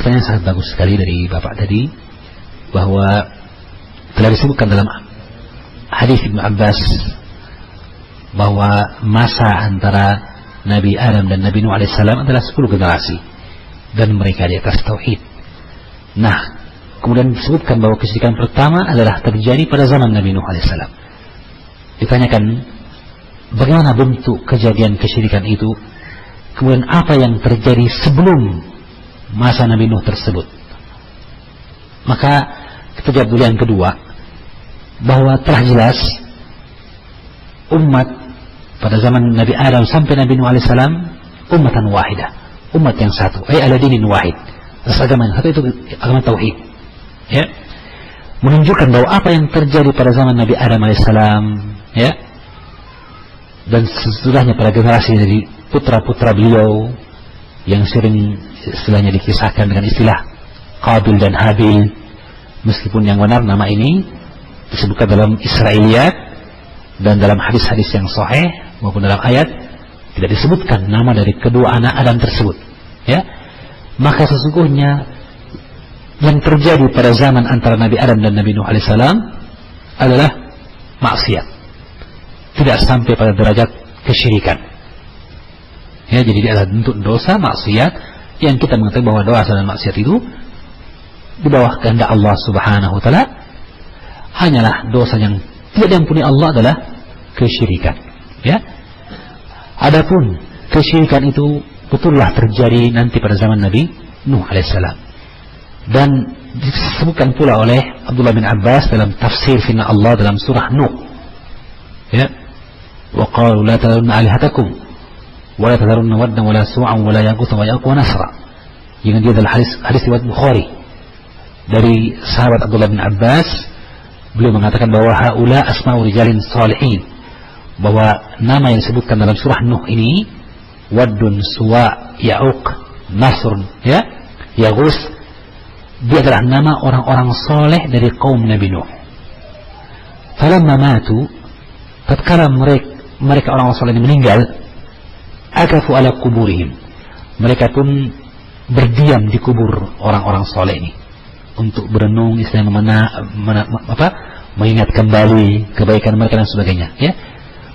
pertanyaan sangat bagus sekali dari Bapak tadi, bahwa telah disebutkan dalam hadis Ibnu Abbas bahwa masa antara Nabi Adam dan Nabi Nuh alaihissalam adalah 10 generasi dan mereka di atas tauhid. Nah, kemudian disebutkan bahwa kesyirikan pertama adalah terjadi pada zaman Nabi Nuh alaihissalam. Ditanyakan bagaimana bentuk kejadian kesyirikan itu, kemudian apa yang terjadi sebelum masa Nabi Nuh tersebut. Maka kita jawab dulu yang kedua, bahwa telah jelas umat pada zaman Nabi Adam sampai Nabi Nuh alaihissalam ummatan wahidah, umat yang satu, ala dinin wahid, atas agama yang satu, itu agama tauhid. Ya, menunjukkan bahwa apa yang terjadi pada zaman Nabi Adam alaihissalam, ya, dan sesudahnya pada generasi dari putra-putra beliau yang sering istilahnya dikisahkan dengan istilah Qabil dan Habil, meskipun yang benar nama ini disebutkan dalam Israiliyat dan dalam hadis-hadis yang sahih maupun dalam ayat tidak disebutkan nama dari kedua anak Adam tersebut. Ya, maka sesungguhnya yang terjadi pada zaman antara Nabi Adam dan Nabi Nuh alaihissalam adalah maksiat, tidak sampai pada derajat kesyirikan. Ya, jadi dia adalah bentuk dosa maksiat yang kita mengetahui bahwa dosa dan maksiat itu di bawah kehendak Allah Subhanahu wa taala. Hanyalah dosa yang tidak diampuni Allah adalah kesyirikan. Ya. Adapun kesyirikan itu betullah terjadi nanti pada zaman Nabi Nuh alaihissalam. Dan disebutkan pula oleh Abdullah bin Abbas dalam tafsir firman Allah dalam surah Nuh. Ya. Wa qalu la tadharunna alihatakum wa la tadharunna waddan wa la su'an wa la yaghutha wa ya'uq wa nasra. Yang dia adalah hadis riwayat Bukhari dari sahabat Abdullah bin Abbas. Beliau mengatakan bahwa haula asma'u rijalin salihin, bahwa nama yang disebutkan dalam surah Nuh ini Waddun, Suwa, Ya'uq, Nasrun, ya, Yaghus, dia adalah nama orang-orang soleh dari kaum Nabi Nuh. Falamma matu, tatkala mereka orang-orang soleh ini meninggal, akafu ala kuburihim, mereka pun berdiam di kubur orang-orang soleh ini untuk berenung, istilahnya mengingat kembali kebaikan mereka dan sebagainya. Ya,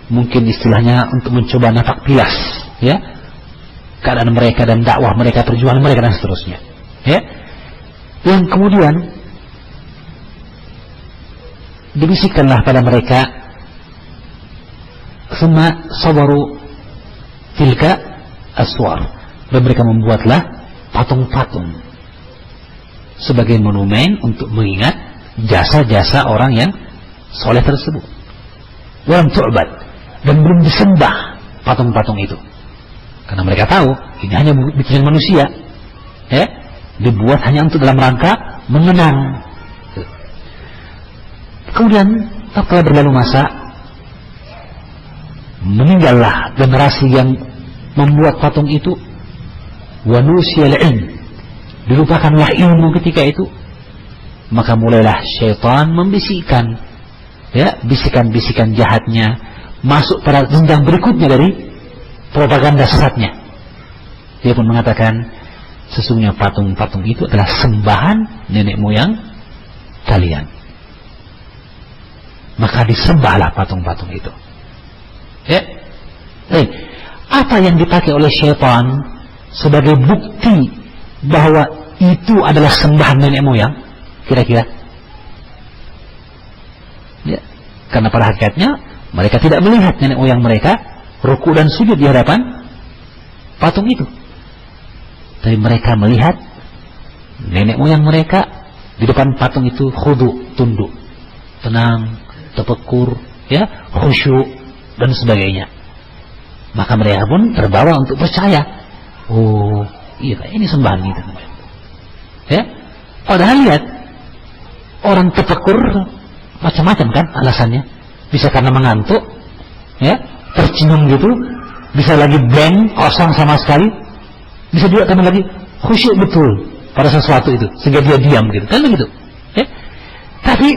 mungkin istilahnya untuk mencoba nafak pilas, ya, keadaan mereka dan dakwah mereka, perjuangan mereka dan seterusnya. Ya, yang kemudian dibisikkanlah pada mereka, summa sabaru tilka aswar, dan mereka membuatlah patung-patung sebagai monumen untuk mengingat jasa-jasa orang yang soleh tersebut. Walam tu'bad, dan belum disembah patung-patung itu, karena mereka tahu ini hanya bikinan manusia, ya, dibuat hanya untuk dalam rangka mengenang. Kemudian setelah berlalu masa, meninggallah generasi yang membuat patung itu. Wa nusiyal ilm, dilupakanlah ilmu ketika itu. Maka mulailah syaitan membisikkan, ya, bisikan-bisikan jahatnya masuk pada jenjang berikutnya dari propaganda sesatnya. Dia pun mengatakan, sesungguhnya patung-patung itu adalah sembahan nenek moyang kalian. Maka disembahlah patung-patung itu. Ya. Apa yang dipakai oleh syaitan sebagai bukti bahwa itu adalah sembahan nenek moyang, kira-kira? Ya, karena pada hakikatnya mereka tidak melihat nenek moyang mereka ruku dan sujud di hadapan patung itu, tapi mereka melihat nenek moyang mereka di depan patung itu khudu, tunduk, tenang, tefakkur, ya, khusyuk dan sebagainya. Maka mereka pun terbawa untuk percaya. Oh, iya, ini sembahan kita. Ya, padahal lihat, orang tefakkur macam-macam kan alasannya. Bisa karena mengantuk, ya, tercenung gitu, bisa lagi blank, kosong sama sekali, bisa juga karena lagi khusyuk betul pada sesuatu itu, sehingga dia diam gitu, kan begitu. Ya? Tapi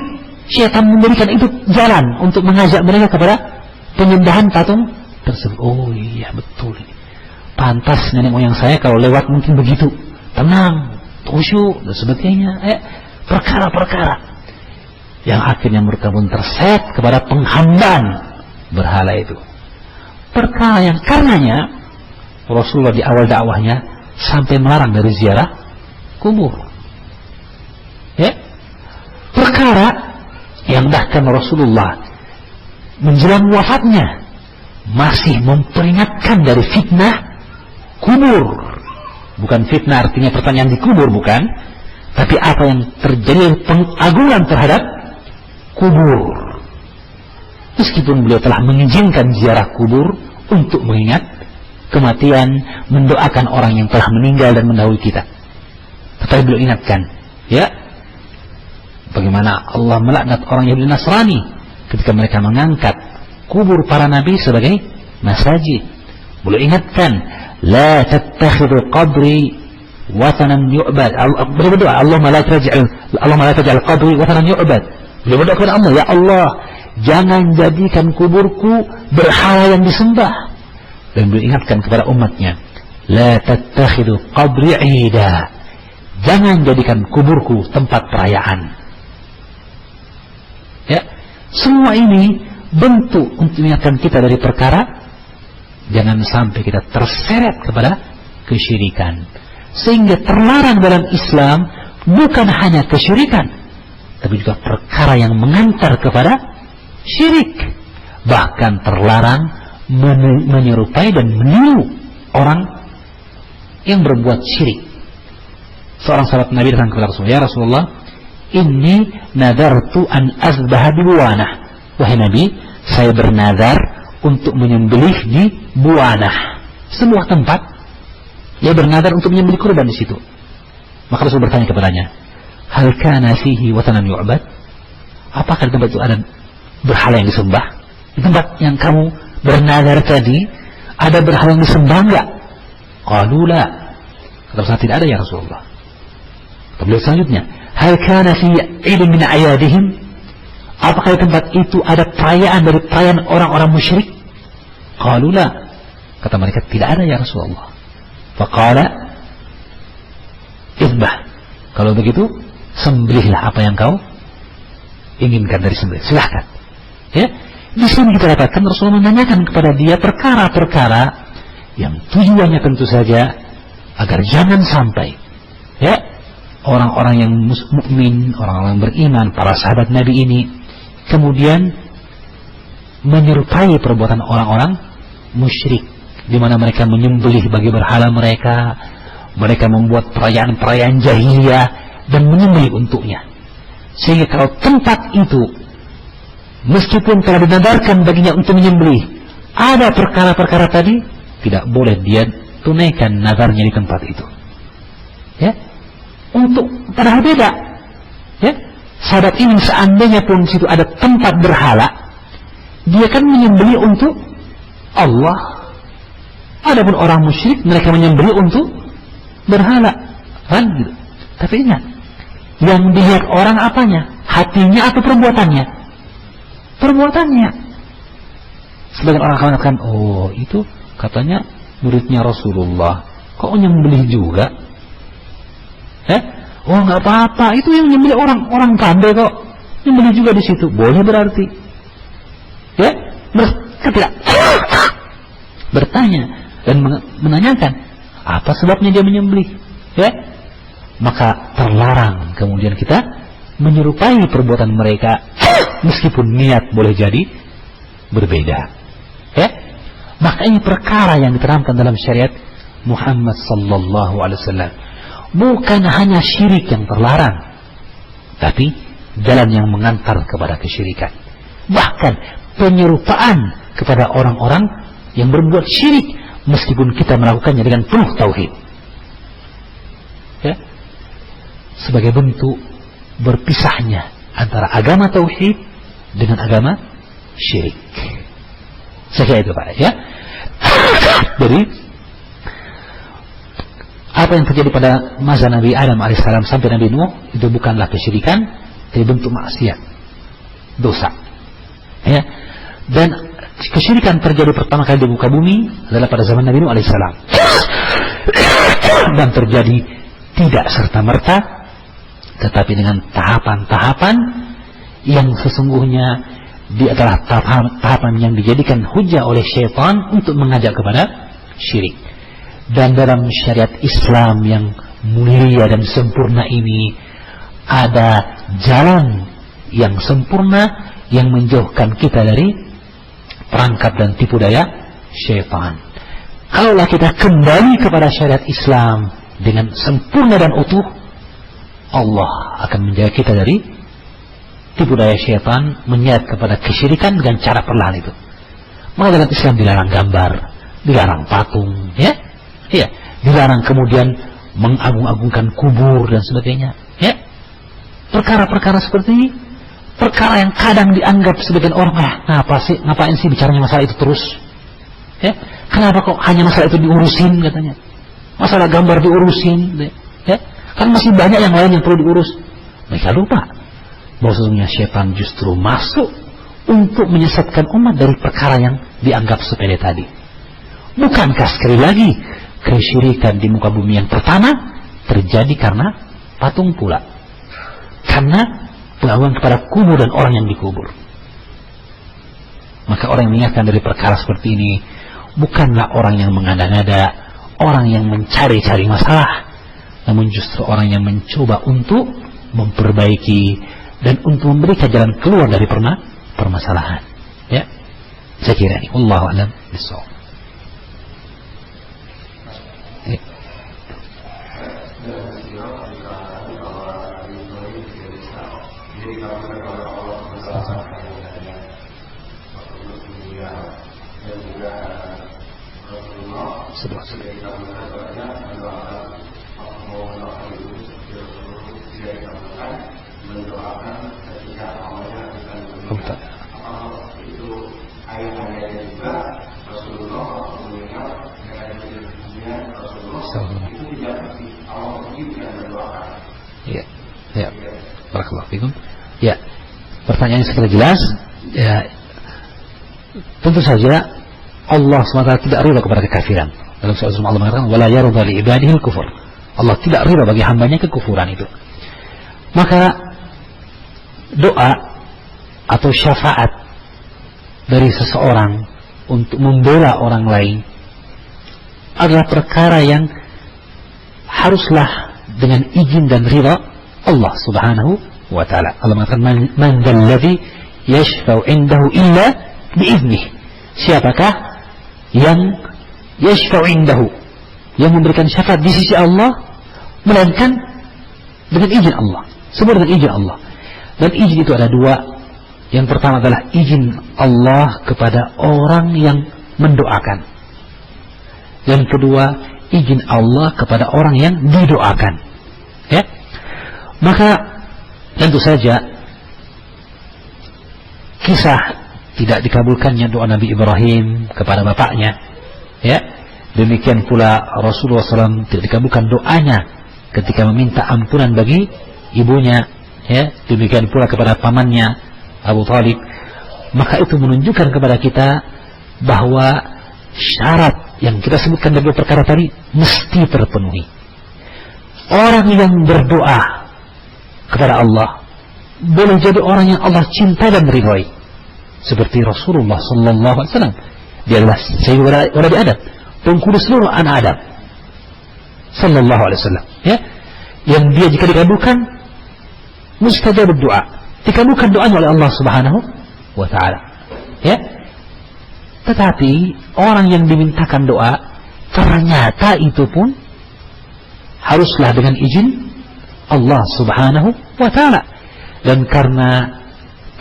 syaitan memberikan itu jalan untuk mengajak mereka kepada penyembahan patung tersebut. Oh iya, betul ini. Pantas nenek moyang saya kalau lewat mungkin begitu, tenang, khusyuk dan sebagainya. Perkara-perkara yang akhirnya mereka pun terseret kepada penghambaan berhala itu. Perkara yang karenanya Rasulullah di awal dakwahnya sampai melarang dari ziarah kubur. Perkara yang bahkan Rasulullah menjelang wafatnya masih memperingatkan dari fitnah kubur. Bukan fitnah artinya pertanyaan di kubur, bukan. Tapi apa yang terjadi pengagungan terhadap kubur. Meskipun beliau telah mengizinkan ziarah kubur untuk mengingat kematian, mendoakan orang yang telah meninggal dan mendahului kita. Tetapi beliau ingatkan, bagaimana Allah melaknat orang Yahudi Nasrani ketika mereka mengangkat kubur para nabi sebagai masjid. Beliau ingatkan, la tattakhidhu qabri watanan yu'bad. Beliau berdoa, Allahumma la taj'al qabri watanan yu'bad. Beliau berdoa kepada Allah, ya Allah, jangan jadikan kuburku berhala yang disembah. Dan beliau ingatkan kepada umatnya, la tattakhidhu qabri 'ida. Jangan jadikan kuburku tempat perayaan. Semua ini bentuk untuk mengingatkan kita dari perkara jangan sampai kita terseret kepada kesyirikan. Sehingga terlarang dalam Islam bukan hanya kesyirikan, tapi juga perkara yang mengantar kepada syirik. Bahkan terlarang menyerupai dan meniru orang yang berbuat syirik. Seorang sahabat Nabi datang kepada Rasulullah, ya Rasulullah, inni nadartu an azbaha di Buwanah. Wahai Nabi, saya bernadar untuk menyembelih di Buwanah, sebuah tempat. Dia bernadar untuk menyembelih kurban di situ. Maka Rasul bertanya kepadanya, hal kana fihi watanan yu'bad? Apakah di tempat itu ada berhala yang disembah? Di tempat yang kamu bernadar tadi ada berhala yang disembah enggak? Qalu la. Kata Rasul, tidak ada ya Rasulullah. Beliau selanjutnya, hal kana fi 'idin min a'yadihim? Apakah di tempat itu ada perayaan dari perayaan orang-orang musyrik? Qalu la. Kata mereka, tidak ada ya Rasulullah. Faqala izbah. Kalau begitu, sembelihlah apa yang kau inginkan dari sembelih. Silahkan. Di sini kita dapatkan Rasulullah menanyakan kepada dia perkara-perkara yang tujuannya tentu saja agar jangan sampai orang-orang yang mukmin, orang-orang yang beriman, para sahabat Nabi ini kemudian menyerupai perbuatan orang-orang musyrik, di mana mereka menyembelih bagi berhala mereka, mereka membuat perayaan-perayaan jahiliyah dan menyembelih untuknya. Sehingga kalau tempat itu meskipun telah dinadarkan baginya untuk menyembelih, ada perkara-perkara tadi, tidak boleh dia tunaikan nadarnya di tempat itu. Untuk padahal beda. Sahabat ini seandainya pun situ ada tempat berhala, dia kan menyembelih untuk Allah. Adapun orang musyrik, mereka menyembelih untuk berhala, kan gitu. Tapi ingat, yang dilihat orang apanya? Hatinya atau perbuatannya? Perbuatannya. Sebagian orang akan mengatakan, oh itu katanya muridnya Rasulullah, kok nyembelih juga? Oh nggak apa-apa, itu yang nyembelih orang pandai kok, nyembelih juga di situ, boleh berarti. Ketika bertanya dan menanyakan apa sebabnya dia menyembelih, maka terlarang kemudian kita menyerupai perbuatan mereka meskipun niat boleh jadi berbeda. Maka ini perkara yang diterangkan dalam syariat Muhammad sallallahu alaihi wasallam. Bukan hanya syirik yang terlarang, tapi jalan yang mengantar kepada kesyirikan. Bahkan penyerupaan kepada orang-orang yang berbuat syirik meskipun kita melakukannya dengan penuh tauhid. Sebagai bentuk berpisahnya antara agama tauhid dengan agama syirik. Saya kira itu Pak Jadi apa yang terjadi pada masa Nabi Adam alaihissalam sampai Nabi Nuh itu bukanlah kesyirikan, tapi bentuk maksiat, dosa. Dan kesyirikan terjadi pertama kali di muka bumi adalah pada zaman Nabi Nuh alaihissalam. Dan terjadi tidak serta-merta, tetapi dengan tahapan-tahapan yang sesungguhnya dia adalah tahapan yang dijadikan hujah oleh syaitan untuk mengajak kepada syirik. Dan dalam syariat Islam yang mulia dan sempurna ini ada jalan yang sempurna yang menjauhkan kita dari perangkap dan tipu daya syaitan. Kalaulah kita kembali kepada syariat Islam dengan sempurna dan utuh, Allah akan menjaga kita dari tipu daya syaitan, menyeret kepada kesyirikan dengan cara perlahan itu. Maka dalam Islam dilarang gambar, dilarang patung, ya, dilarang kemudian mengagung-agungkan kubur dan sebagainya, ya. Perkara-perkara seperti ini, perkara yang kadang dianggap sebagian orang, ngapain sih bicaranya masalah itu terus, ya? Kenapa kok hanya masalah itu diurusin katanya? Masalah gambar diurusin, ya? Kan masih banyak yang lain yang perlu diurus. Mereka lupa bahwa sesungguhnya syaitan justru masuk untuk menyesatkan umat dari perkara yang dianggap sepele tadi. Bukankah sekali lagi kesyirikan di muka bumi yang pertama terjadi karena patung pula, karena pengagungan kepada kubur dan orang yang dikubur. Maka orang yang mengingatkan dari perkara seperti ini bukanlah orang yang mengada-ngada, orang yang mencari-cari masalah, namun justru orang yang mencoba untuk memperbaiki dan untuk memberikan jalan keluar dari permasalahan. Ya, saya kira ini. Wallahu a'lam bishawab. Ya. Ya, barakallahu fikum. Ya, pertanyaannya secara jelas. Ya, tentu saja Allah SWT tidak ridha kepada kekafiran. Dalam surah Allah mengatakan, "Wala yarda li ibadihi al-kufur." Allah tidak ridha bagi hambanya kekufuran itu. Maka doa atau syafaat dari seseorang untuk membela orang lain adalah perkara yang haruslah dengan izin dan ridha Allah Subhanahu wa ta'ala. Allah mengatakan, "Man dzalladzi yashfa'u 'indahu illa bi'idnih." Siapakah yang yashfa'u 'indahu, yang memberikan syafaat di sisi Allah melainkan dengan izin Allah, semua dengan izin Allah. Dan izin itu ada dua. Yang pertama adalah izin Allah kepada orang yang mendoakan. Yang kedua, izin Allah kepada orang yang didoakan. Ya. Maka tentu saja kisah tidak dikabulkannya doa Nabi Ibrahim kepada bapaknya, ya. Demikian pula Rasulullah SAW tidak dikabulkan doanya ketika meminta ampunan bagi ibunya, ya. Demikian pula kepada pamannya Abu Talib. Maka itu menunjukkan kepada kita bahwa syarat yang kita sebutkan dari perkara tadi mesti terpenuhi. Orang yang berdoa kepada Allah boleh jadi orang yang Allah cinta dan ridhai, seperti Rasulullah sallallahu alaihi wasallam. Dia adalah sayyid walad Adam, penghulu seluruh anak Adam sallallahu alaihi wasallam, ya. Yang dia jika dikabulkan mustajab doa, dikabulkan doanya oleh Allah Subhanahu wa taala, ya. Tetapi orang yang dimintakan doa ternyata itu pun haruslah dengan izin Allah Subhanahu wa ta'ala. Dan karena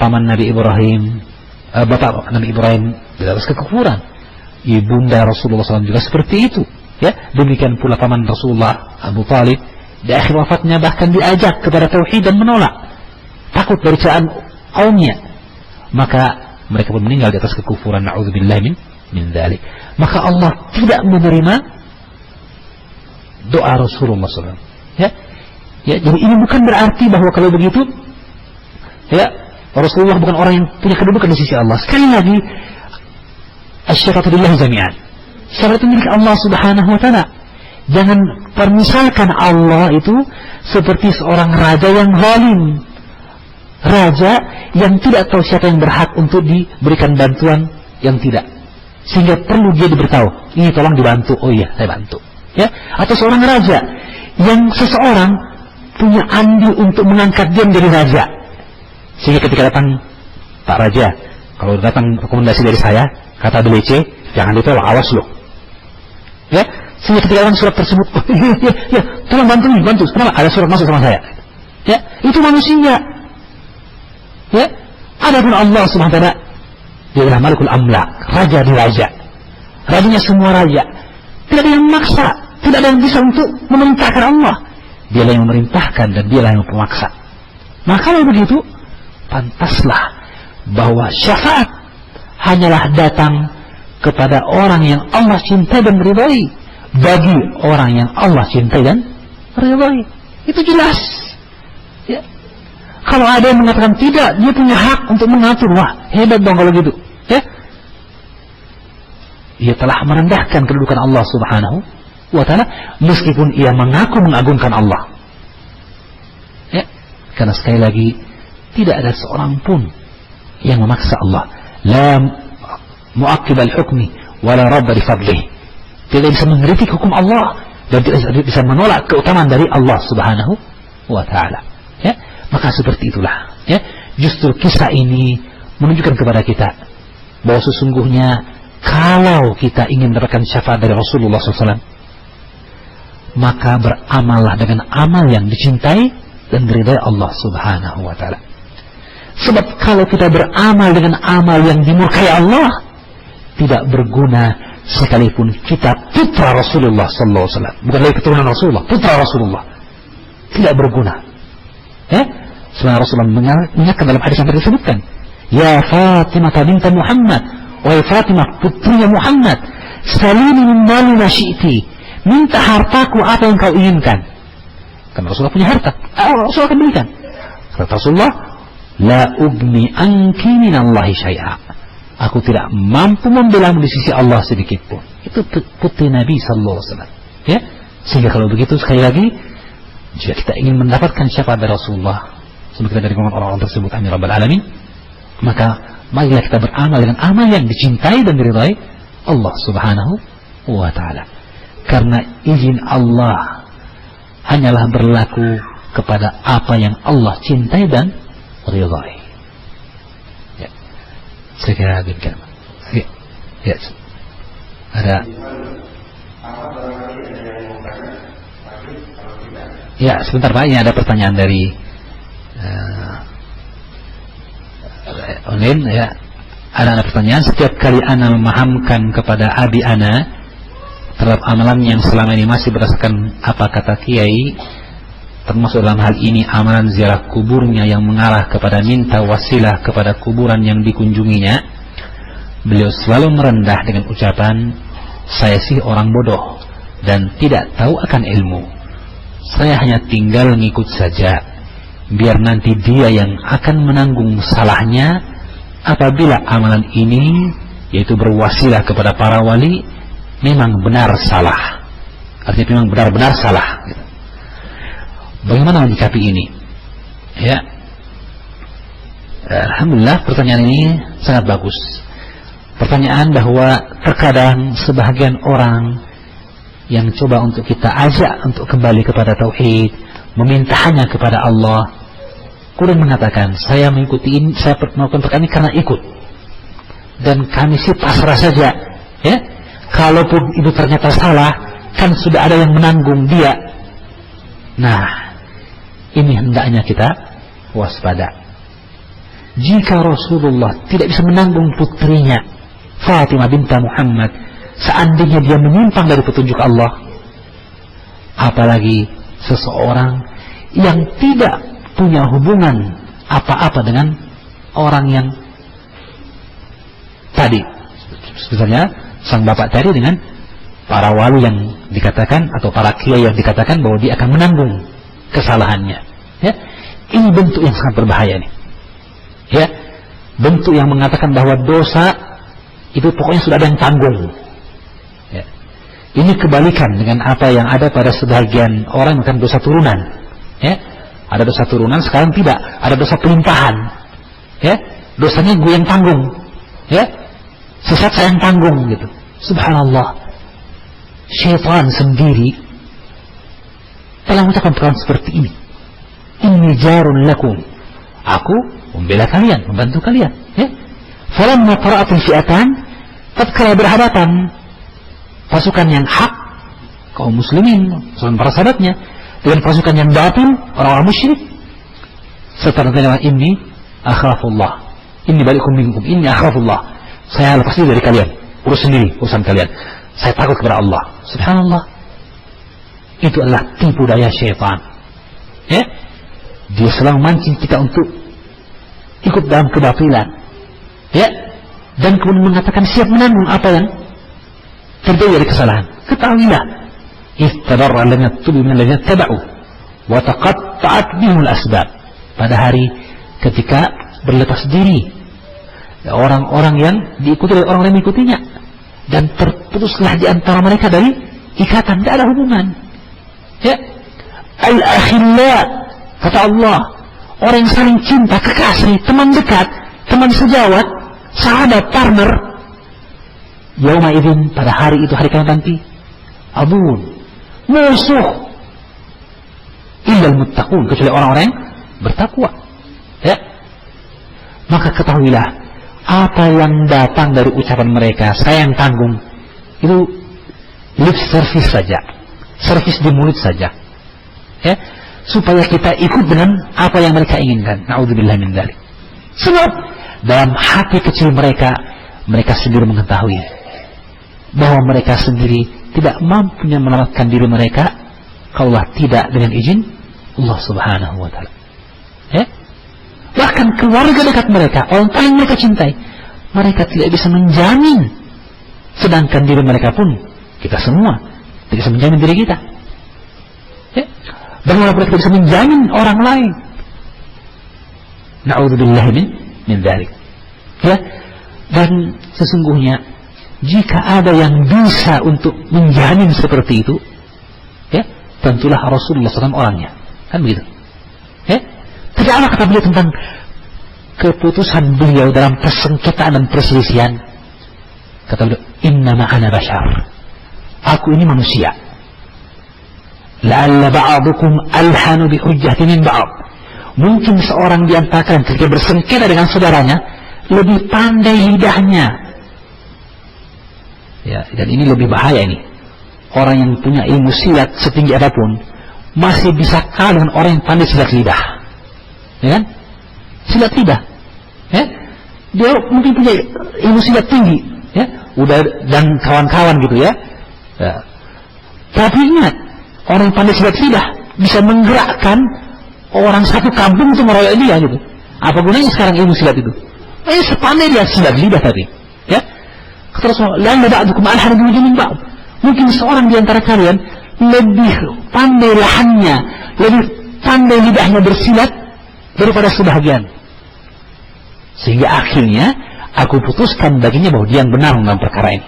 paman Nabi Ibrahim, bapak Nabi Ibrahim dalam kekufuran, ibunda Rasulullah SAW juga seperti itu, ya. Demikian pula paman Rasulullah Abu Talib di akhir wafatnya bahkan diajak kepada tauhid dan menolak, takut dari cobaan kaumnya. Maka mereka pun meninggal di atas kekufuran. Na'udzubillah min dzalik. Maka Allah tidak menerima doa Rasulullah SAW, ya. Ya, jadi ini bukan berarti bahwa kalau begitu, ya, Rasulullah bukan orang yang punya kedudukan di sisi Allah. Sekali lagi, asy-syafa'atu lillahi jami'an. Syafaat itu milik Allah Subhanahu wa ta'ala. Jangan permisalkan Allah itu seperti seorang raja yang zalim. Raja yang tidak tahu siapa yang berhak untuk diberikan bantuan yang tidak. Sehingga perlu dia diberitahu, ini tolong dibantu. Oh iya, saya bantu. Ya, atau seorang raja yang seseorang punya andil untuk mengangkat dia menjadi raja. Sehingga ketika datang Pak Raja, kalau datang rekomendasi dari saya, kata BLC, jangan ditolak, awas loh. Ya, sehingga ketika datang surat tersebut, oh, ya, tolong bantu nih, bantu. Kenapa? Ada surat masuk sama saya. Ya, itu manusia. Ya, adapun Allah Subhanahu wa taala, dia adalah Malikul Amlak, raja di raja. Rajanya semua raja. Tidak ada yang memaksa, tidak ada yang bisa untuk memerintahkan Allah. Dialah yang memerintahkan dan dialah yang memaksa. Maka kalau begitu, pantaslah bahwa syafaat hanyalah datang kepada orang yang Allah cintai dan ridhai, bagi orang yang Allah cintai dan ridhai. Itu jelas. Ya. Kalau ada yang mengatakan tidak, dia punya hak untuk mengatur. Wah, hebat dong kalau gitu. Ya. Ia telah merendahkan kedudukan Allah Subhanahu wa taala meskipun ia mengaku mengagungkan Allah. Ya. Karena sekali lagi tidak ada seorang pun yang memaksa Allah. La mu'aqqib al-hukmi wa la rabb li fadlih. Tidak bisa mengkritik hukum Allah dan tidak bisa menolak keutamaan dari Allah Subhanahu wa taala. Ya. Maka seperti itulah. Ya. Justru kisah ini menunjukkan kepada kita bahwa sesungguhnya kalau kita ingin mendapatkan syafaat dari Rasulullah SAW, maka beramallah dengan amal yang dicintai dan diridai Allah Subhanahu wa taala. Sebab kalau kita beramal dengan amal yang dimurkai Allah, tidak berguna sekalipun kita putra Rasulullah sallallahu alaihi wasallam, bukan lagi keturunan Rasulullah, putra Rasulullah, tidak berguna. Ya, sebenarnya Rasulullah mengingatkan dalam hadis yang tadi disebutkan, ya Fatimah binti Muhammad, wahai Fatimah putrinya Muhammad, salini min mali ma syi'ti, minta hartaku apa yang kau inginkan. Karena Rasulullah punya harta, Rasulullah akan berikan. Kata Rasulullah, la ugni anki minallahi syai'a, aku tidak mampu membelamu di sisi Allah sedikit pun. Itu putri Nabi sallallahu alaihi wasallam. Ya, sehingga kalau begitu sekali lagi, jika kita ingin mendapatkan syafaat dari Rasulullah, semoga kita dari golongan orang-orang tersebut, amin rabbal alamin, maka marilah kita beramal dengan amal yang dicintai dan diridhai Allah Subhanahu wa taala. Karena izin Allah hanyalah berlaku kepada apa yang Allah cintai dan ridhai. Ya. Saya kira demikian. Ya. Ya. Ada. Ya, sebentar Pak, ini ada pertanyaan dari online. Ya. Ada pertanyaan, setiap kali ana memahamkan kepada abi ana terhadap amalan yang selama ini masih berdasarkan apa kata kiai, termasuk dalam hal ini amalan ziarah kuburnya yang mengarah kepada minta wasilah kepada kuburan yang dikunjunginya, beliau selalu merendah dengan ucapan, saya sih orang bodoh dan tidak tahu akan ilmu, saya hanya tinggal ngikut saja, biar nanti dia yang akan menanggung salahnya apabila amalan ini, yaitu berwasilah kepada para wali, memang benar salah. Artinya memang benar-benar salah. Bagaimana menyikapi ini? Ya, alhamdulillah pertanyaan ini sangat bagus. Pertanyaan bahwa terkadang sebahagian orang yang coba untuk kita ajak untuk kembali kepada tauhid, meminta hanya kepada Allah, kemudian mengatakan, saya mengikuti ini, saya melakukan perkara ini karena ikut, dan kami sih pasrah saja. Ya, kalaupun itu ternyata salah, kan sudah ada yang menanggung dia. Nah, ini hendaknya kita waspada. Jika Rasulullah tidak bisa menanggung putrinya Fatimah binti Muhammad, seandainya dia menyimpang dari petunjuk Allah, apalagi seseorang yang tidak punya hubungan apa-apa dengan orang yang tadi, misalnya sang bapak tadi dengan para wali yang dikatakan atau para kiai yang dikatakan bahwa dia akan menanggung kesalahannya. Ya, ini bentuk yang sangat berbahaya nih. Ya, bentuk yang mengatakan bahwa dosa itu pokoknya sudah ada yang tanggung. Ya. Ini kebalikan dengan apa yang ada pada sebagian orang yang dosa turunan. Ya, ada dosa turunan, sekarang tidak. Ada dosa pelimpahan. Ya, dosanya gue yang tanggung. Ya, sesat saya yang tanggung gitu. Subhanallah. Syaitan sendiri telah mengucapkan perkataan seperti ini. Inni jarun lakum. Aku membela kalian, membantu kalian. Ya. Falamma qara'atul fi'atan, tatkala berhadapan pasukan yang hak, kaum muslimin, pasukan para sahabatnya, dengan pasukan yang batil, orang-orang musyrik, serta dengan ini akhafullah, ini balikum minkum, ini akhafullah, saya lepas diri dari kalian, urus sendiri urusan kalian, saya takut kepada Allah. Subhanallah, itu adalah tipu daya syaitan. Ya, dia selalu mancing kita untuk ikut dalam kebatilan. Ya, dan kemudian mengatakan siap menanggung apa yang terjadi dari kesalahan. Ketahuilah, istadarra lana tubu min alladhina taba'u wa taqatta'at bihimul asbab. Pada hari ketika berlepas diri orang-orang yang diikuti oleh orang yang mengikutinya, dan terputuslah di antara mereka dari ikatan, tidak ada hubungan. Ya, al-akhilla, kata Allah, orang yang saling cinta, kekasih, teman dekat, teman sejawat, sahabat, partner. Yauma idzin, pada hari itu, hari kiamat nanti, abun, musuh, illal muttaqun, kecuali orang-orang yang bertakwa. Ya, maka ketahuilah, apa yang datang dari ucapan mereka, saya yang tanggung, itu lip service saja, service di mulut saja. Ya, supaya kita ikut dengan apa yang mereka inginkan. Na'udzubillah min dzalik. Sebab dalam hati kecil mereka, mereka sendiri mengetahui bahwa mereka sendiri tidak mampu menyelamatkan diri mereka kalau tidak dengan izin Allah Subhanahu wa taala. Ya? Bahkan keluarga dekat mereka, orang paling mereka cintai, mereka tidak bisa menjamin, sedangkan diri mereka pun, kita semua tidak bisa menjamin diri kita. Ya? Bagaimana mereka bisa menjamin orang lain? Na'udzubillah min dzalik. Ya? Dan sesungguhnya jika ada yang bisa untuk menjamin seperti itu, ya, tentulah Rasulullah SAW orangnya, kan begitu. Ya? Tidak ada kata beliau tentang keputusan beliau dalam persengketaan dan perselisihan. Kata beliau, innama ana bashar, aku ini manusia. La'alla ba'adukum alhanu bi hujjati min ba'd. Mungkin seorang di antara kalian ketika bersengketa dengan saudaranya lebih pandai lidahnya. Ya, dan ini lebih bahaya ini. Orang yang punya ilmu silat setinggi apapun masih bisa kalah dengan orang yang pandai silat lidah. Ya kan? Silat lidah. Ya? Dia mungkin punya ilmu silat tinggi, ya, udah dan kawan-kawan gitu ya. Ya. Tapi ingat, orang yang pandai silat lidah bisa menggerakkan orang satu kampung untuk meroyok dia gitu. Apa gunanya sekarang ilmu silat itu? Sepandai dia silat lidah tadi. Ya? Kata Rasulullah, la ba'dukum alhanu bi min ba'd. Mungkin seorang di antara kalian lebih pandai lahannya, lebih pandai lidahnya bersilat daripada sebahagian. Sehingga akhirnya aku putuskan baginya bahwa dia yang benar dalam perkara ini.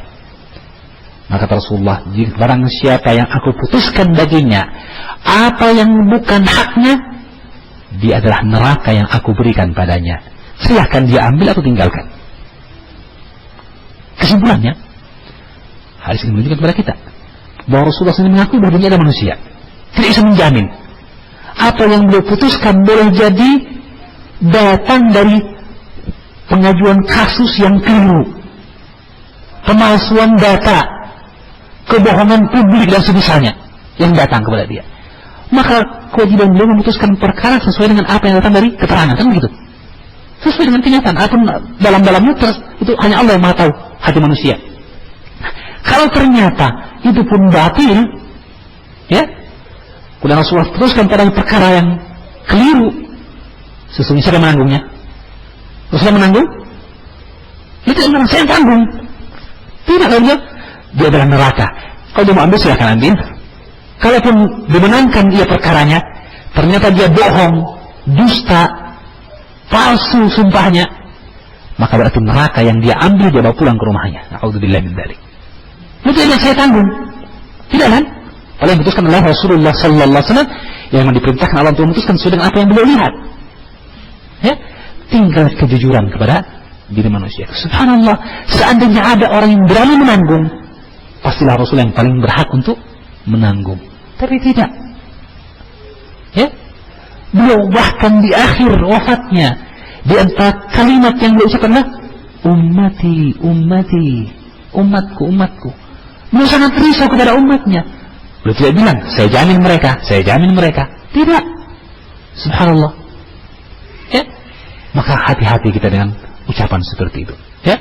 Maka kata Rasulullah, jika barang siapa yang aku putuskan baginya apa yang bukan haknya, dia adalah neraka yang aku berikan padanya. Silahkan dia ambil atau tinggalkan. Kesimpulannya, hadis ini menunjukkan kepada kita bahwa Rasulullah SAW mengaku bahwa dia adalah manusia, tidak bisa menjamin apa yang beliau putuskan boleh jadi datang dari pengajuan kasus yang keliru, pemalsuan data, kebohongan publik dan semisalnya yang datang kepada dia. Maka kewajiban beliau memutuskan perkara sesuai dengan apa yang datang dari keterangan, kan begitu? Sesuai dengan kenyataan. Apapun dalam-dalamnya itu hanya Allah yang Maha tahu hati manusia. Kalau ternyata itu pun batil, ya, kemudian Rasulullah teruskan pada perkara yang keliru, sesungguhnya siapa menanggungnya? Rasulullah menanggung? Itu yang saya tanggung. Tidak, kalau dia adalah neraka. Kalau dia mau ambil silahkan ambil. Kalaupun dimenangkan dia perkaranya, ternyata dia bohong, dusta, palsu sumpahnya, maka berarti neraka yang dia ambil dia bawa pulang ke rumahnya. Na'udzubillah min dzalik. Itu yang saya tanggung. Tidak kan? Oleh yang diputuskan oleh Rasulullah sallallahu alaihi wasallam, yang diperintahkan Allah untuk memutuskan sesuai dengan apa yang beliau lihat. Ya, tinggal kejujuran kepada diri manusia. Subhanallah, seandainya ada orang yang berani menanggung, pastilah Rasul yang paling berhak untuk menanggung. Tapi tidak. Ya, beliau bahkan di akhir wafatnya, di antara kalimat yang beliau ucapkan adalah ummati, ummati, umatku, umatku. Beliau sangat risau kepada umatnya. Beliau tidak bilang, saya jamin mereka, saya jamin mereka. Tidak. Subhanallah. Ya, maka hati-hati kita dengan ucapan seperti itu. Ya,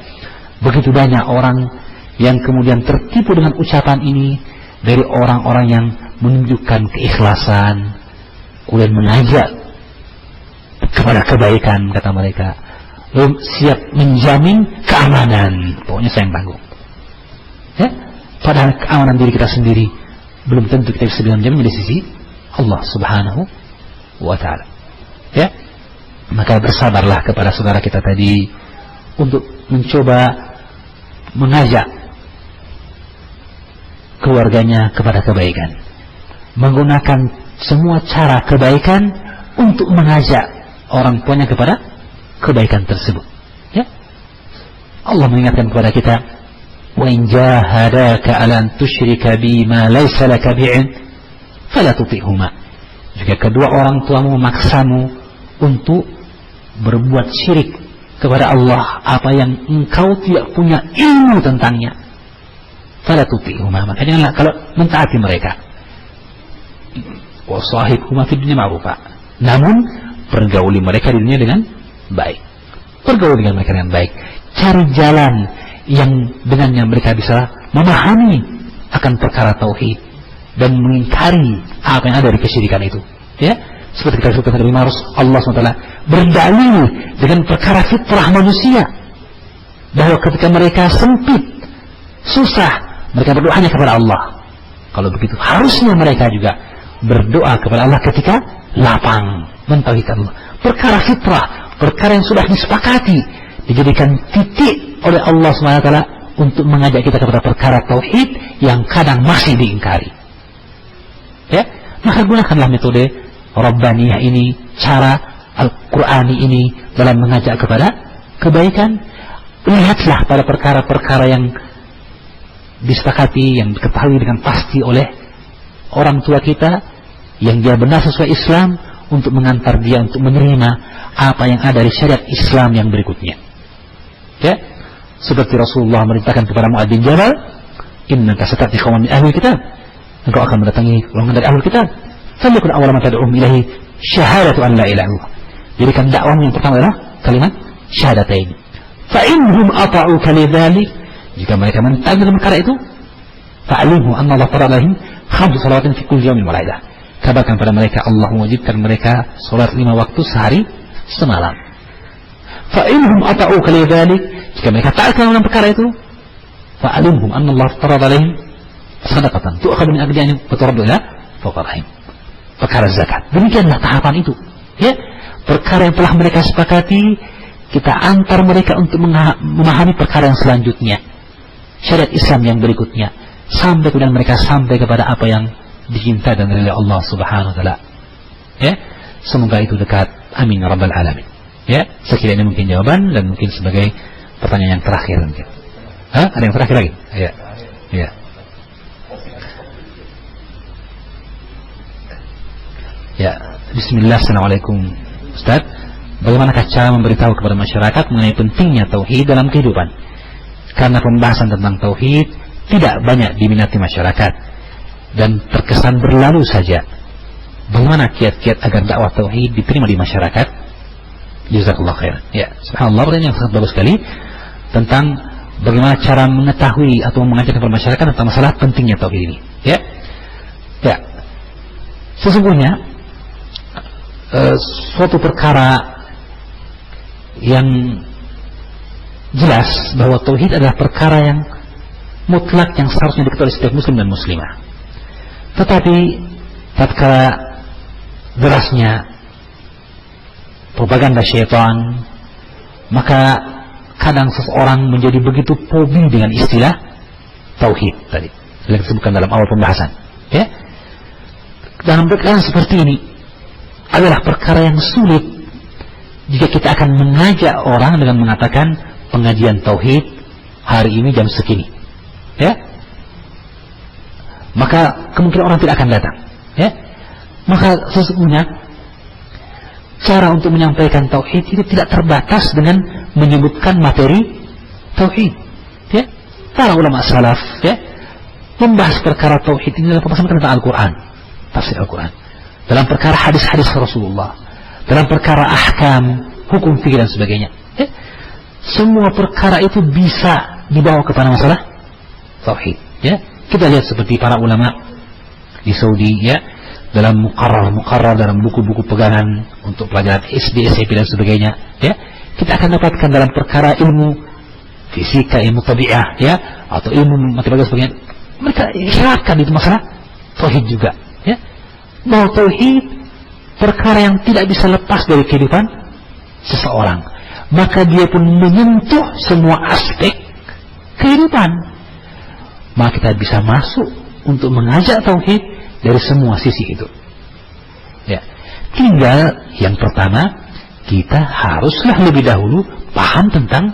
begitu banyak orang yang kemudian tertipu dengan ucapan ini dari orang-orang yang menunjukkan keikhlasan, kemudian mengajak kepada kebaikan, kata mereka, siap menjamin keamanan, pokoknya saya yang tanggung. Ya, padahal keamanan diri kita sendiri belum tentu kita bisa menjamin di sisi Allah Subhanahu wa Ta'ala. Ya, maka bersabarlah kepada saudara kita tadi untuk mencoba mengajak keluarganya kepada kebaikan, menggunakan semua cara kebaikan untuk mengajak orang tuanya kepada kebaikan tersebut. Ya, Allah mengingatkan kepada kita, wa in jahadaka ala an tusyrika bima laysa laka bi'ilm fala tuti'huma. Jika kedua orang tuamu memaksamu untuk berbuat syirik kepada Allah apa yang engkau tidak punya ilmu tentangnya, fala tuti'huma, maka janganlah kalau mentaati mereka. Wa sahibhuma fid dunya ma'rufa, namun pergauli mereka di dunia dengan baik. Pergauli dengan mereka dengan baik. Cari jalan yang dengannya mereka bisa memahami akan perkara tauhid dan mengingkari apa yang ada di kesyirikan itu. Ya, seperti kita sebutkan dari Allah SWT berdalil dengan perkara fitrah manusia bahwa ketika mereka sempit, susah, mereka berdoa hanya kepada Allah. Kalau begitu harusnya mereka juga berdoa kepada Allah ketika lapang, mentauhidkan Allah. Perkara fitrah, perkara yang sudah disepakati, dijadikan titik oleh Allah SWT untuk mengajak kita kepada perkara tauhid yang kadang masih diingkari. Ya, maka gunakanlah metode Rabbaniyah ini, cara Al-Qur'ani ini dalam mengajak kepada kebaikan. Lihatlah pada perkara-perkara yang disepakati, yang diketahui dengan pasti oleh orang tua kita, yang dia benar sesuai Islam, untuk mengantar dia untuk menerima apa yang ada di syariat Islam yang berikutnya. Ya, seperti Rasulullah merintahkan kepada Mu'adz bin Jabal, innaka satati qauman min ahli kitab, engkau akan mendatangi golongan dari ahli kitab, falyakun awwala ma tad'uhum ilaihi syahadatu an la ilaha illallah. Jadikan dakwahmu yang pertama adalah kalimat syahadatain. Fa inhum ata'uka lidzalik, jika mereka mentaati dalam perkara itu, fa'alimhu anna Allah farada alaihim khamsu salawatin fi kulli yawmin wa lailah. Kabarkan pada mereka Allah mewajibkan mereka salat 5 waktu sehari semalam. Fa inhum ata'uka lidzalik, jika mereka taat dalam perkara itu, fa'alimhum anna Allah farada alaihim sadaqatan tu'khadhu min aghniyahim wa turaddu ila fuqara'ihim. Perkara zakat. Demikianlah tahapan itu. Ya, perkara yang telah mereka sepakati, kita antar mereka untuk memahami perkara yang selanjutnya, syariat Islam yang berikutnya, sampai kemudian mereka sampai kepada apa yang dicintai dan oleh Allah Subhanahu wa Ta'ala. Ya, semoga itu dekat. Amin ya rabbal alamin. Ya, sekiranya ini mungkin jawaban dan mungkin sebagai pertanyaan yang terakhir mungkin. Ada yang terakhir lagi? Ya. Ya. Ya, bismillah, assalamualaikum Ustaz. Bagaimanakah cara memberitahu kepada masyarakat mengenai pentingnya tauhid dalam kehidupan? Karena pembahasan tentang tauhid tidak banyak diminati masyarakat dan terkesan berlalu saja. Bagaimana kiat-kiat agar dakwah tauhid diterima di masyarakat? Jazakallah khair. Ya, subhanallah, pertanyaan yang sangat bagus sekali tentang bagaimana cara mengetahui atau mengajak kepada masyarakat tentang masalah pentingnya tauhid ini. Ya. Ya. Sesungguhnya suatu perkara yang jelas bahwa tauhid adalah perkara yang mutlak yang seharusnya diketahui setiap muslim dan muslimah. Tetapi tatkala derasnya propaganda syaitan, maka kadang seseorang menjadi begitu fobi dengan istilah tauhid tadi. yang disebutkan dalam awal pembahasan. Ya, dalam perkara seperti ini adalah perkara yang sulit jika kita akan mengajak orang dengan mengatakan pengajian tauhid hari ini jam segini. Ya, maka kemungkinan orang tidak akan datang. Ya, maka sesungguhnya cara untuk menyampaikan tauhid itu tidak terbatas dengan menyebutkan materi tauhid. Ya, para ulama salaf ya membahas perkara tauhid ini dalam pembahasan tentang Al-Quran, tafsir Al-Quran, dalam perkara hadis-hadis Rasulullah, dalam perkara ahkam, hukum fikih dan sebagainya. Ya, semua perkara itu bisa dibawa kepada masalah tauhid. Ya, kita lihat seperti para ulama di Saudi ya, dalam muqarrar dalam buku-buku pegangan untuk pelajaran SD, SMP dan sebagainya. Ya, kita akan dapatkan dalam perkara ilmu fisika, ilmu tabi'ah ya, atau ilmu matematika dan sebagainya. Mereka ikhlaskan itu masalah tauhid juga. Ya, bahwa tauhid perkara yang tidak bisa lepas dari kehidupan seseorang. Maka dia pun menyentuh semua aspek kehidupan. Maka kita bisa masuk untuk mengajak tauhid dari semua sisi itu. Ya, tinggal yang pertama kita haruslah lebih dahulu paham tentang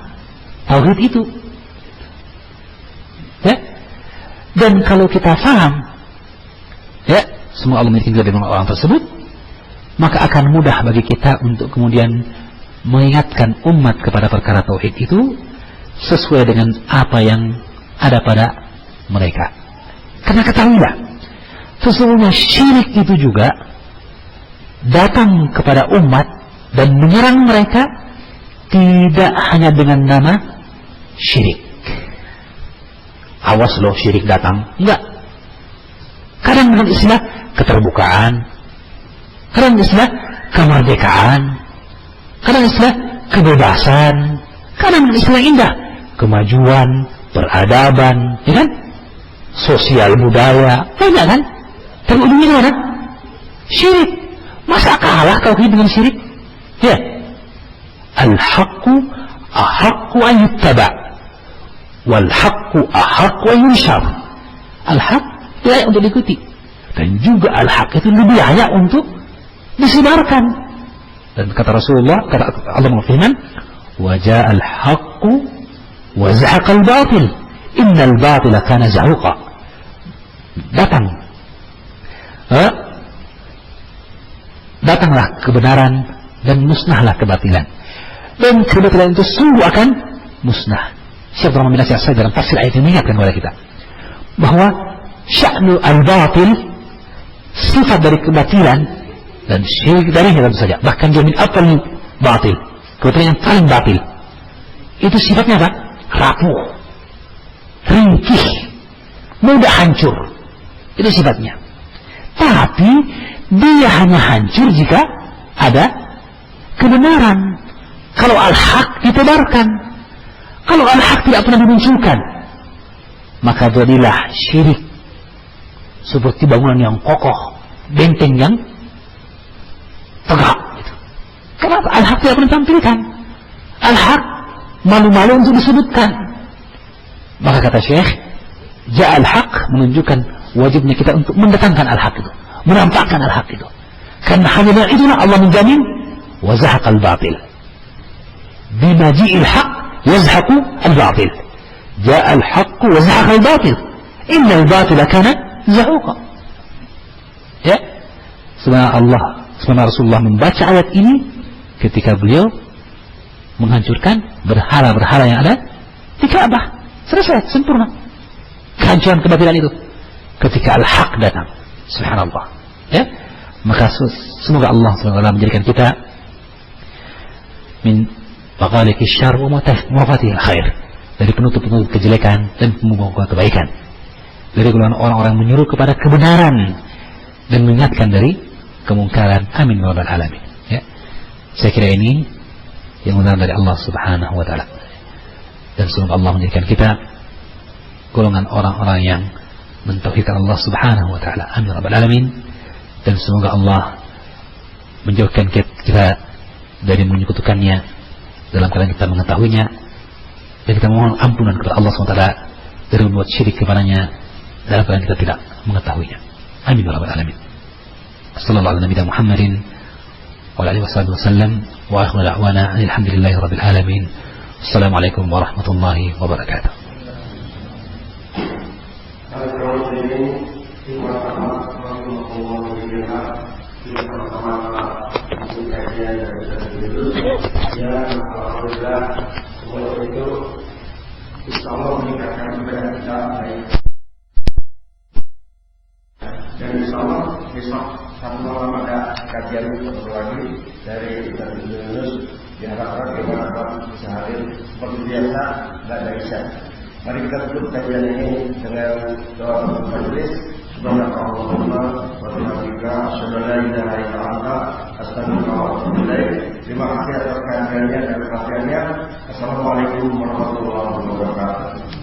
tauhid itu. Ya, dan kalau kita paham, ya, semua Allah memiliki dari orang tersebut, maka akan mudah bagi kita untuk kemudian mengingatkan umat kepada perkara tauhid itu sesuai dengan apa yang ada pada mereka. Karena ketahuilah, sesungguhnya syirik itu juga datang kepada umat dan menyerang mereka tidak hanya dengan nama syirik. Awas loh syirik datang. Enggak. Kadang dengan istilah keterbukaan, kadang istilah kemerdekaan, kadang istilah kebebasan, kadang istilah indah kemajuan, peradaban, ya kan? Sosial budaya, banyak kan? Tapi ujungnya mana? Syirik. Masa kalah tauhid dengan syirik? Ya. Al-haqqu ahaqqu an yuttaba' wal haqqu ahaqqu an yunshar. Al-haq layak untuk diikuti, dan juga al-haq itu lebih layak untuk disebarkan. Dan kata Rasulullah, kata Allah berfirman, wa ja'al haqqu wa zahaqal batil innal batila kana zahuqa. Datanglah kebenaran dan musnahlah kebatilan, dan kebatilan itu sungguh akan musnah. Syekh Abdurrahman bin Nasir As-Sa'di dalam tafsir ayat ini mengingatkan kepada kita bahwa sya'nu al-batil, sifat dari kebatilan dan syirik darinya tentu saja, bahkan dia min afdal batil, kebatilan yang paling batil itu sifatnya apa? Rapuh, ringkih, mudah hancur, itu sifatnya. Tapi dia hanya hancur jika ada kebenaran. Kalau al-haq ditebarkan, kalau al-haq tidak pernah dimunculkan, maka jadilah syirik seperti bangunan yang kokoh, benteng yang tegak. Kenapa? Al-haq tidak pernah ditampilkan. Al-haq malu-malu untuk disebutkan. Maka kata Syekh, ja'al haq menunjukkan wajibnya kita untuk mendatangkan al-haq itu, menampakkan al-haq itu. Karena hanya dengan itulah Allah menjamin wa zahaqal batil. Bimaji'il haq yazhaqu al-batil. Ja'al haqqu wa zahaqal batil. Innal batila kana zahuqa. Ya. Sebenarnya Rasulullah membaca ayat ini ketika beliau menghancurkan berhala-berhala yang ada di Ka'bah. Selesai, sempurna kehancuran kebatilan itu ketika al-haq datang. Subhanallah. Ya, maka semoga Allah SWT menjadikan kita min baqaliqi syarr wa mafatihil khair, dari penutup-penutup kejelekan dan pembawa kebaikan, dari golongan orang-orang menyuruh kepada kebenaran dan mengingatkan dari kemungkaran. Amin ya rabbal alamin. Ya, saya kira ini yang benar dari Allah Subhanahu wa taala, dan semoga Allah menjadikan kita golongan orang-orang yang mentauhidkan Allah Subhanahu wa taala. Amin ya rabbal alamin. Dan semoga Allah menjauhkan kita dari menyekutukannya dalam keadaan kita mengetahuinya, dan kita mohon ampunan kepada Allah SWT dari membuat syirik kepadanya dalam keadaan kita tidak mengetahuinya. Amin ya rabbal alamin. Sallallahu alaihi wa Muhammadin wa alihi wasallam wa akhiru da'wana alhamdulillahi rabbil alamin. Assalamualaikum warahmatullahi wabarakatuh. Insyaallah meningkatkan ibadah kita baik. Dan insyaallah besok satu malam ada kajian lagi dari Yunus. Diharapkan kita bisa hadir seperti biasa, tidak ada isya. Mari kita tutup kajian ini dengan doa majelis. Subhanallah wa bihamdika asyhadu an la ilaha illa anta astaghfiruka wa atubu ilaik. Terima kasih atas kehadirannya dan perhatiannya. Assalamualaikum warahmatullahi wabarakatuh.